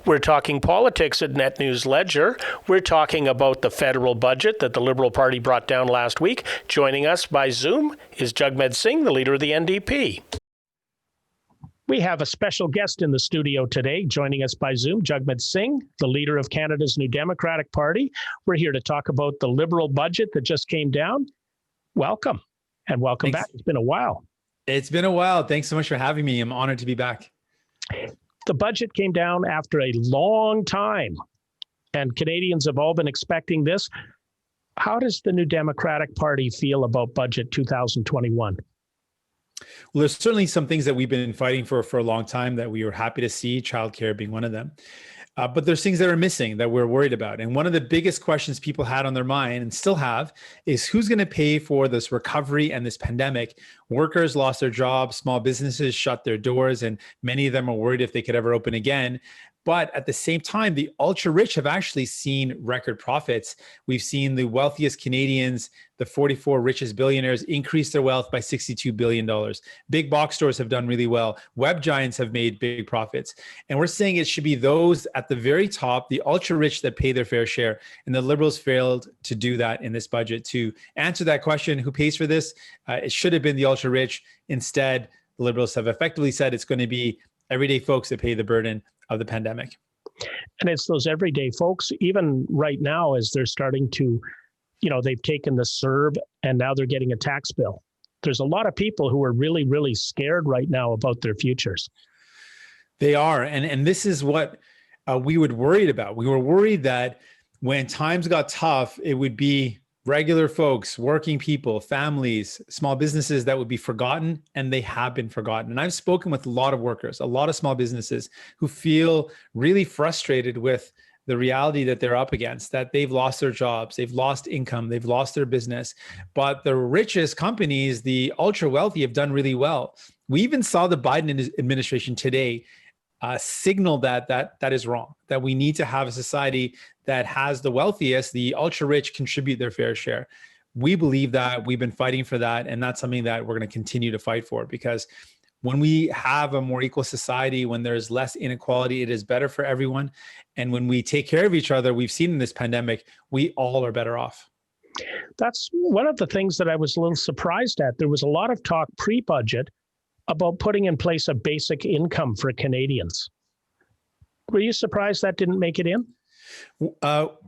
We're talking politics at Net News Ledger. We're talking about the federal budget that the Liberal Party brought down last week. Joining us by Zoom is Jagmeet Singh, the leader of the NDP. We have a special guest in the studio today. Joining us by Zoom, Jagmeet Singh, the leader of Canada's new Democratic Party. We're here to talk about the Liberal budget that just came down. Welcome, and welcome back. It's been a while. It's been a while. Thanks so much for having me. I'm honored to be back. The budget came down after a long time, and Canadians have all been expecting this. How does the new Democratic Party feel about budget 2021? Well, there's certainly some things that we've been fighting for a long time that we were happy to see, childcare being one of them. But there's things that are missing that we're worried about. And one of the biggest questions people had on their mind and still have is who's going to pay for this recovery and this pandemic? Workers lost their jobs, small businesses shut their doors, and many of them are worried if they could ever open again. But at the same time, the ultra rich have actually seen record profits. We've seen the wealthiest Canadians, the 44 richest billionaires, increase their wealth by $62 billion. Big box stores have done really well. Web giants have made big profits. And we're saying it should be those at the very top, the ultra rich, that pay their fair share. And the Liberals failed to do that in this budget. To answer that question, who pays for this? It should have been the ultra rich. Instead, the Liberals have effectively said it's going to be everyday folks that pay the burden of the pandemic. And it's those everyday folks, even right now, as they're starting to, they've taken the CERB and now they're getting a tax bill. There's a lot of people who are really, really scared right now about their futures. They are. And this is what we were worried about. We were worried that when times got tough, it would be regular folks, working people, families, small businesses that would be forgotten, and they have been forgotten. And I've spoken with a lot of workers, a lot of small businesses who feel really frustrated with the reality that they're up against, that they've lost their jobs, they've lost income, they've lost their business. But the richest companies, the ultra wealthy, have done really well. We even saw the Biden administration today signal that is wrong, that we need to have a society that has the wealthiest, the ultra rich, contribute their fair share. We believe that. We've been fighting for that. And that's something that we're going to continue to fight for, because when we have a more equal society, when there's less inequality, it is better for everyone. And when we take care of each other, we've seen in this pandemic, we all are better off. That's one of the things that I was a little surprised at. There was a lot of talk pre-budget about putting in place a basic income for Canadians. Were you surprised that didn't make it in?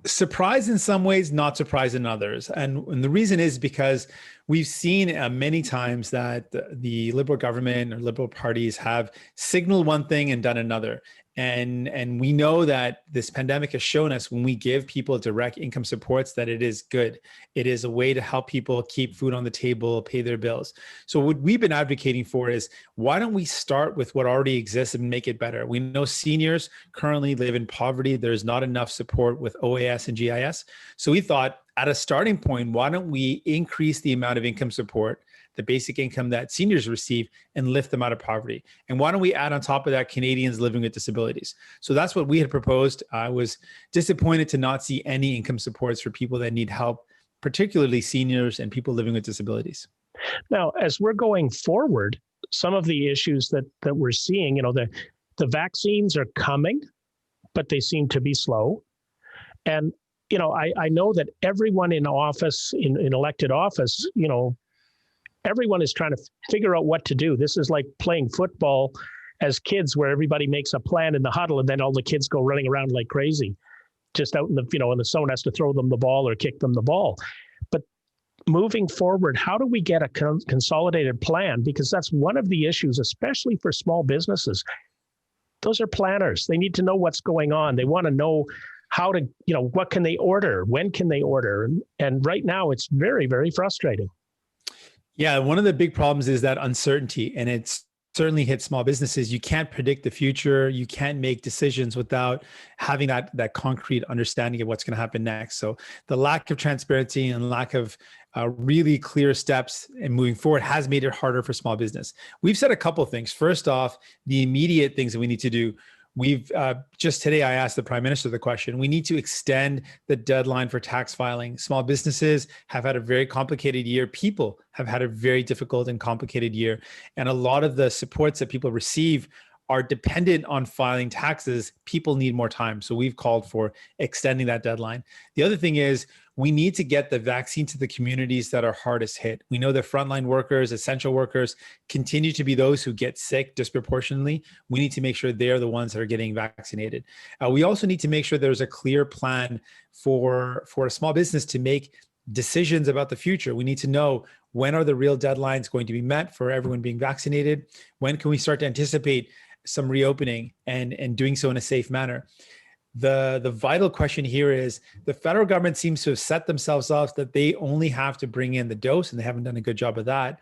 Surprised in some ways, not surprised in others. And the reason is because we've seen many times that the Liberal government or Liberal parties have signaled one thing and done another. And we know that this pandemic has shown us, when we give people direct income supports, that it is good. It is a way to help people keep food on the table, pay their bills. So what we've been advocating for is, why don't we start with what already exists and make it better? We know seniors currently live in poverty. There's not enough support with OAS and GIS. So we thought, at a starting point, why don't we increase the amount of income support, the basic income that seniors receive, and lift them out of poverty? And why don't we add on top of that Canadians living with disabilities? So that's what we had proposed. I was disappointed to not see any income supports for people that need help, particularly seniors and people living with disabilities. Now, as we're going forward, some of the issues that we're seeing, the vaccines are coming, but they seem to be slow. And I know that everyone in office, in elected office, everyone is trying to figure out what to do. This is like playing football as kids, where everybody makes a plan in the huddle, and then all the kids go running around like crazy, just out in and someone has to throw them the ball or kick them the ball. But moving forward, how do we get a consolidated plan? Because that's one of the issues, especially for small businesses. Those are planners. They need to know what's going on. They want to know how to, what can they order? When can they order? And right now it's very, very frustrating. Yeah, one of the big problems is that uncertainty, and it's certainly hits small businesses. You can't predict the future. You can't make decisions without having that concrete understanding of what's going to happen next. So the lack of transparency and lack of really clear steps in moving forward has made it harder for small business. We've said a couple of things. First off, the immediate things that we need to do. We've just today, I asked the Prime Minister the question. We need to extend the deadline for tax filing. Small businesses have had a very complicated year. People have had a very difficult and complicated year. And a lot of the supports that people receive are dependent on filing taxes, people need more time. So we've called for extending that deadline. The other thing is we need to get the vaccine to the communities that are hardest hit. We know that frontline workers, essential workers continue to be those who get sick disproportionately. We need to make sure they're the ones that are getting vaccinated. We also need to make sure there's a clear plan for a small business to make decisions about the future. We need to know, when are the real deadlines going to be met for everyone being vaccinated? When can we start to anticipate some reopening and doing so in a safe manner? The vital question here is the federal government seems to have set themselves up that they only have to bring in the dose, and they haven't done a good job of that.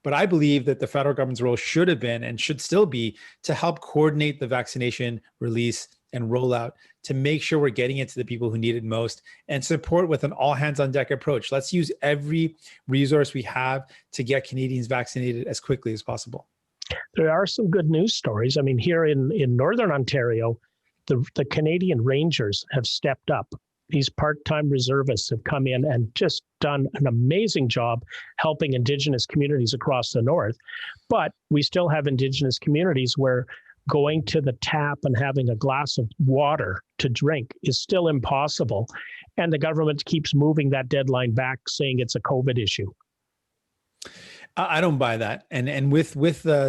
But I believe that the federal government's role should have been and should still be to help coordinate the vaccination release and rollout to make sure we're getting it to the people who need it most, and support with an all hands on deck approach. Let's use every resource we have to get Canadians vaccinated as quickly as possible. There are some good news stories. I mean, here in Northern Ontario, the Canadian Rangers have stepped up. These part-time reservists have come in and just done an amazing job helping Indigenous communities across the north. But we still have Indigenous communities where going to the tap and having a glass of water to drink is still impossible. And the government keeps moving that deadline back, saying it's a COVID issue. I don't buy that. And with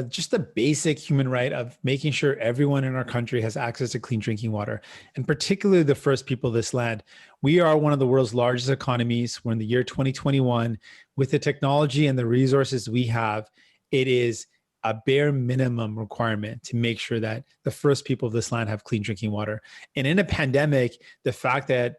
just the basic human right of making sure everyone in our country has access to clean drinking water, and particularly the first people of this land. We are one of the world's largest economies. We're in the year 2021. With the technology and the resources we have, it is a bare minimum requirement to make sure that the first people of this land have clean drinking water. And in a pandemic, the fact that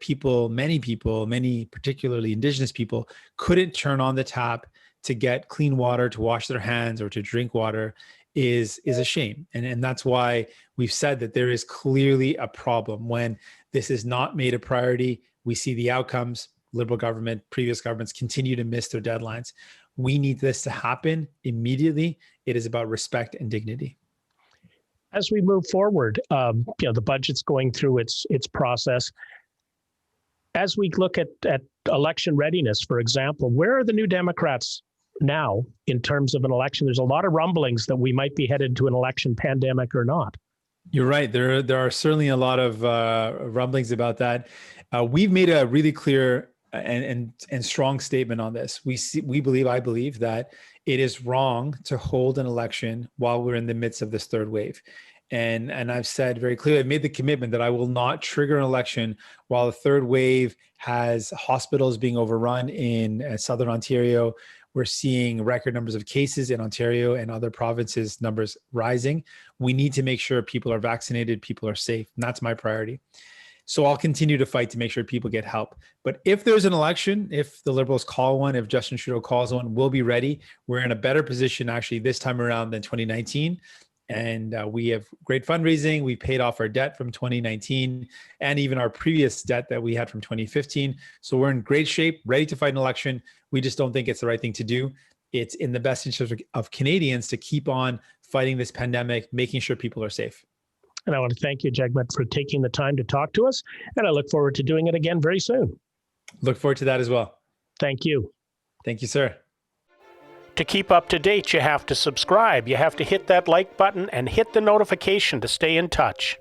many particularly Indigenous people, couldn't turn on the tap to get clean water, to wash their hands, or to drink water is a shame. And that's why we've said that there is clearly a problem when this is not made a priority. We see the outcomes. Liberal government, previous governments continue to miss their deadlines. We need this to happen immediately. It is about respect and dignity. As we move forward, the budget's going through its process. As we look at election readiness, for example, where are the New Democrats now in terms of an election? There's a lot of rumblings that we might be headed to an election, pandemic or not. You're right. There are certainly a lot of rumblings about that. We've made a really clear and strong statement on this. I believe that it is wrong to hold an election while we're in the midst of this third wave. And I've said very clearly, I've made the commitment that I will not trigger an election while the third wave has hospitals being overrun in Southern Ontario. We're seeing record numbers of cases in Ontario and other provinces, numbers rising. We need to make sure people are vaccinated, people are safe. And that's my priority. So I'll continue to fight to make sure people get help. But if there's an election, if the Liberals call one, if Justin Trudeau calls one, we'll be ready. We're in a better position actually this time around than 2019. And we have great fundraising. We paid off our debt from 2019 and even our previous debt that we had from 2015. So we're in great shape, ready to fight an election. We just don't think it's the right thing to do. It's in the best interest of Canadians to keep on fighting this pandemic, making sure people are safe. And I want to thank you, Jagmeet, for taking the time to talk to us. And I look forward to doing it again very soon. Look forward to that as well. Thank you. Thank you, sir. To keep up to date, you have to subscribe. You have to hit that like button and hit the notification to stay in touch.